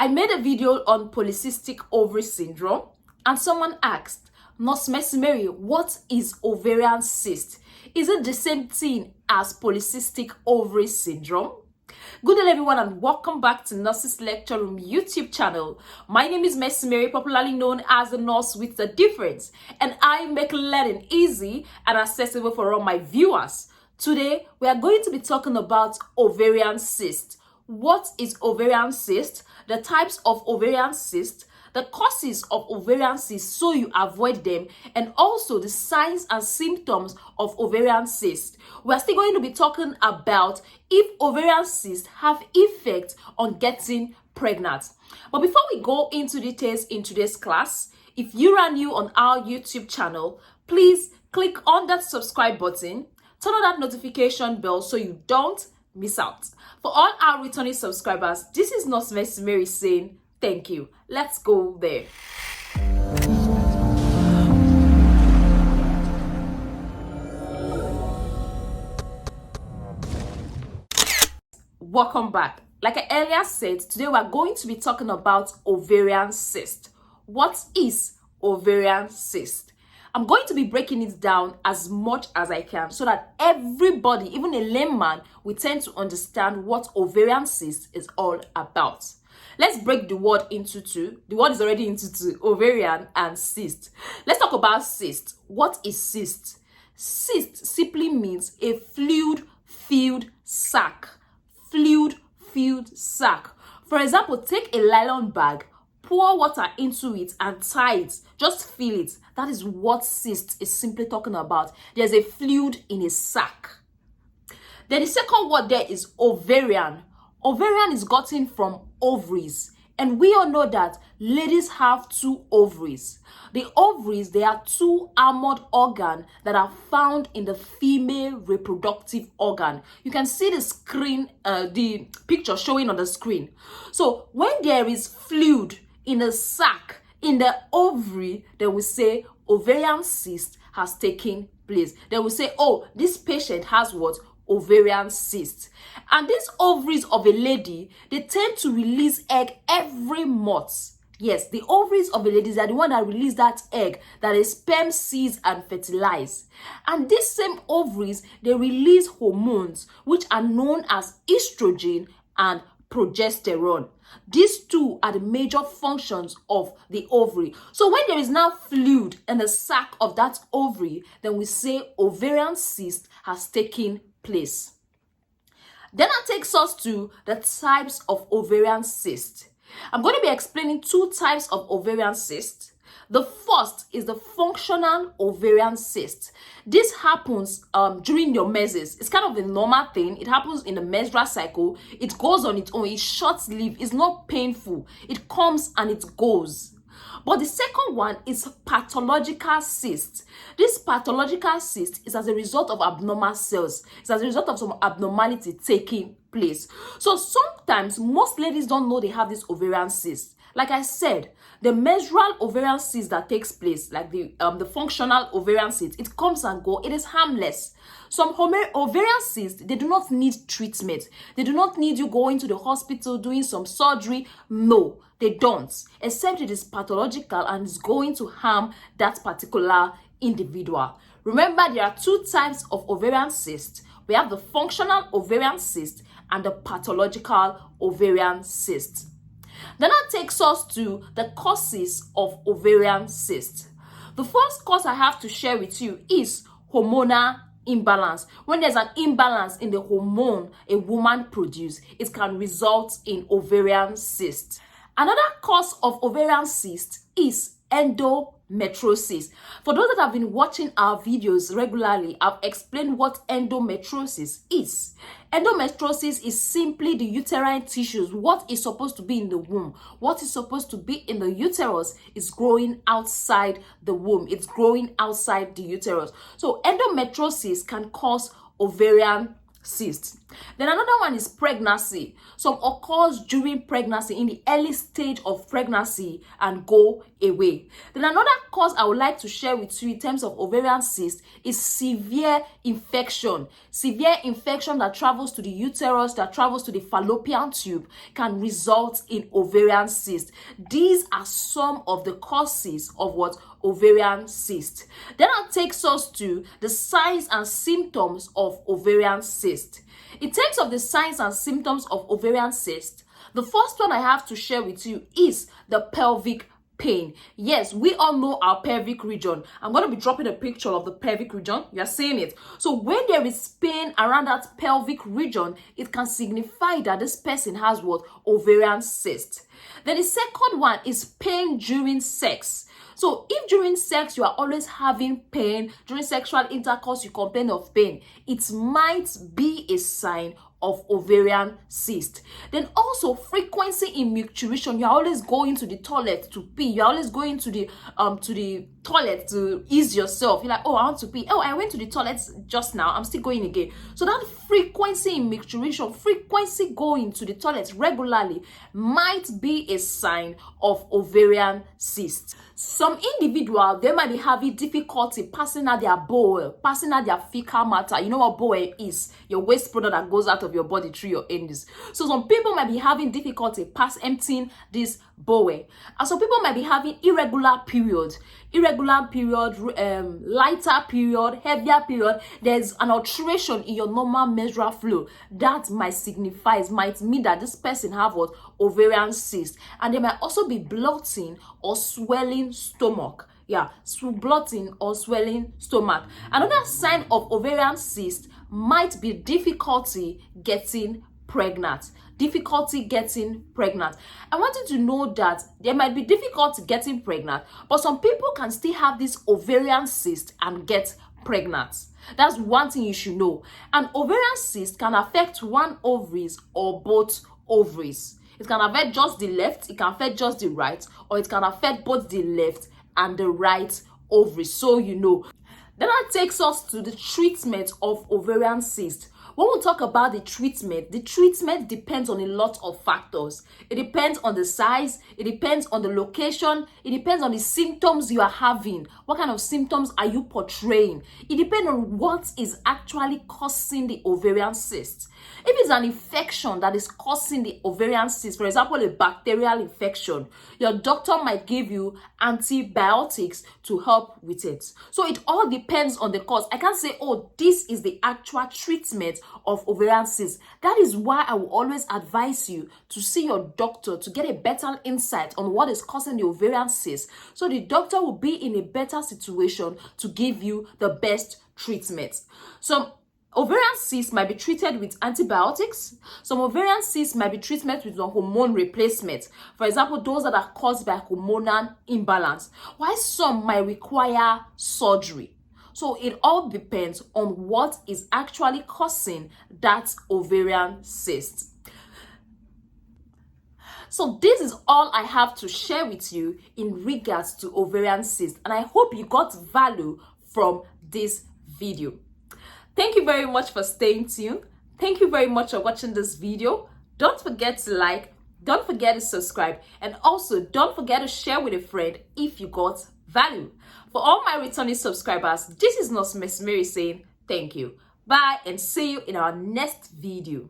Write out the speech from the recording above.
I made a video on polycystic ovary syndrome and someone asked, Nurse Mercy Mary, what is ovarian cyst? Is it the same thing as polycystic ovary syndrome? Good day everyone and welcome back to Nurses Lecture Room YouTube channel. My name is Mercy Mary, popularly known as the Nurse with a Difference, and I make learning easy and accessible for all my viewers. Today we are going to be talking about ovarian cyst. What is ovarian cyst? The types of ovarian cyst, the causes of ovarian cyst so you avoid them, and also the signs and symptoms of ovarian cyst. We are still going to be talking about if ovarian cysts have effect on getting pregnant. But before we go into details in today's class, if you are new on our YouTube channel, please click on that subscribe button, turn on that notification bell so you don't miss out. For all our returning subscribers, this is Nurse Mercy Mary saying thank you. Let's go there. Welcome back. Like I earlier said, today we are going to be talking about ovarian cyst. What is ovarian cyst? I'm going to be breaking it down as much as I can so that everybody, even a layman, will tend to understand what ovarian cyst is all about. Let's break the word into two. The word is already into two, ovarian and cyst. Let's talk about cyst. What is cyst? Cyst simply means a fluid-filled sac. Fluid-filled sac. For example, take a nylon bag, pour water into it and tie it. Just feel it. That is what cyst is simply talking about. There's a fluid in a sac. Then the second word there is ovarian. Ovarian is gotten from ovaries. And we all know that ladies have two ovaries. The ovaries, they are two armored organs that are found in the female reproductive organ. You can see the screen, the picture showing on the screen. So when there is fluid in a sac, in the ovary, they will say ovarian cyst has taken place. They will say, oh, this patient has what? Ovarian cyst. And these ovaries of a lady, they tend to release egg every month. Yes, the ovaries of a lady are the one that release that egg that is sperm seeds and fertilize. And these same ovaries, they release hormones which are known as estrogen and progesterone. These two are the major functions of the ovary. So when there is now fluid in the sac of that ovary, then we say ovarian cyst has taken place. Then that takes us to the types of ovarian cyst. I'm going to be explaining two types of ovarian cyst. The first is the functional ovarian cyst. This happens during your menses. It's kind of a normal thing. It happens in the menstrual cycle. It goes on its own. It's short-lived. It's not painful. It comes and it goes. But the second one is pathological cyst. This pathological cyst is as a result of abnormal cells. It's as a result of some abnormality taking place. So sometimes most ladies don't know they have this ovarian cyst. Like I said, the menstrual ovarian cyst that takes place, like the functional ovarian cyst, it comes and goes. It is harmless. Some ovarian cysts, they do not need treatment. They do not need you going to the hospital, doing some surgery. No, they don't. Except it is pathological and is going to harm that particular individual. Remember, there are two types of ovarian cyst. We have the functional ovarian cyst and the pathological ovarian cyst. Then that takes us to the causes of ovarian cyst. The first cause I have to share with you is hormonal imbalance. When there's an imbalance in the hormone a woman produces, it can result in ovarian cyst. Another cause of ovarian cyst is endometriosis. For those that have been watching our videos regularly, I've explained what endometriosis is. Endometriosis is simply the uterine tissues. What is supposed to be in the womb, what is supposed to be in the uterus is growing outside the womb. It's growing outside the uterus. So endometriosis can cause ovarian cyst. Then another one is pregnancy. Some occurs during pregnancy, in the early stage of pregnancy, and go away. Then another cause I would like to share with you in terms of ovarian cyst is severe infection. Severe infection that travels to the uterus, that travels to the fallopian tube, can result in ovarian cyst. These are some of the causes of what? Ovarian cyst. Then that takes us to the signs and symptoms of ovarian cyst. In terms of the signs and symptoms of ovarian cyst, the first one I have to share with you is the pelvic pain. Yes, we all know our pelvic region. I'm going to be dropping a picture of the pelvic region. You're seeing it. So when there is pain around that pelvic region, it can signify that this person has what? Ovarian cyst. Then the second one is pain during sex. So if during sex you are always having pain, during sexual intercourse you complain of pain, it might be a sign of ovarian cyst. Then also frequency in micturition. You're always going to the toilet to pee. You're always going to the toilet to ease yourself. You're like, oh, I want to pee. Oh, I went to the toilet just now. I'm still going again. So that frequency in micturition, frequency going to the toilet regularly, might be a sign of ovarian cyst. Some individuals, they might be having difficulty passing out their bowel, passing out their fecal matter. You know what bowel is? Your waste product that goes out of your body through your anus. So some people might be having difficulty emptying this bowel. And some people might be having irregular period, lighter period, heavier period. There's an alteration in your normal menstrual flow that might mean that this person have what? Ovarian cyst. And there might also be bloating or swelling stomach. Yeah, bloating or swelling stomach. Another sign of ovarian cyst might be difficulty getting pregnant. Difficulty getting pregnant. I want you to know that there might be difficulty getting pregnant, but some people can still have this ovarian cyst and get pregnant. That's one thing you should know. An ovarian cyst can affect one ovaries or both ovaries. It can affect just the left, it can affect just the right, or it can affect both the left and the right ovary. So you know. Then that takes us to the treatment of ovarian cyst. When we talk about the treatment depends on a lot of factors. It depends on the size, it depends on the location, it depends on the symptoms you are having. What kind of symptoms are you portraying? It depends on what is actually causing the ovarian cyst. If it's an infection that is causing the ovarian cyst, for example, a bacterial infection, your doctor might give you antibiotics to help with it. So it all depends on the cause. I can't say, oh, this is the actual treatment of ovarian cyst. That is why I will always advise you to see your doctor to get a better insight on what is causing the ovarian cyst, so the doctor will be in a better situation to give you the best treatment. So ovarian cyst might be treated with antibiotics. Some ovarian cysts might be treated with a hormone replacement. For example, those that are caused by hormonal imbalance. While some might require surgery. So it all depends on what is actually causing that ovarian cyst. So this is all I have to share with you in regards to ovarian cyst. And I hope you got value from this video. Thank you very much for staying tuned. Thank you very much for watching this video. Don't forget to like, don't forget to subscribe, and also don't forget to share with a friend if you got value. For all my returning subscribers, this is Nurse Miss Mary saying thank you. Bye and see you in our next video.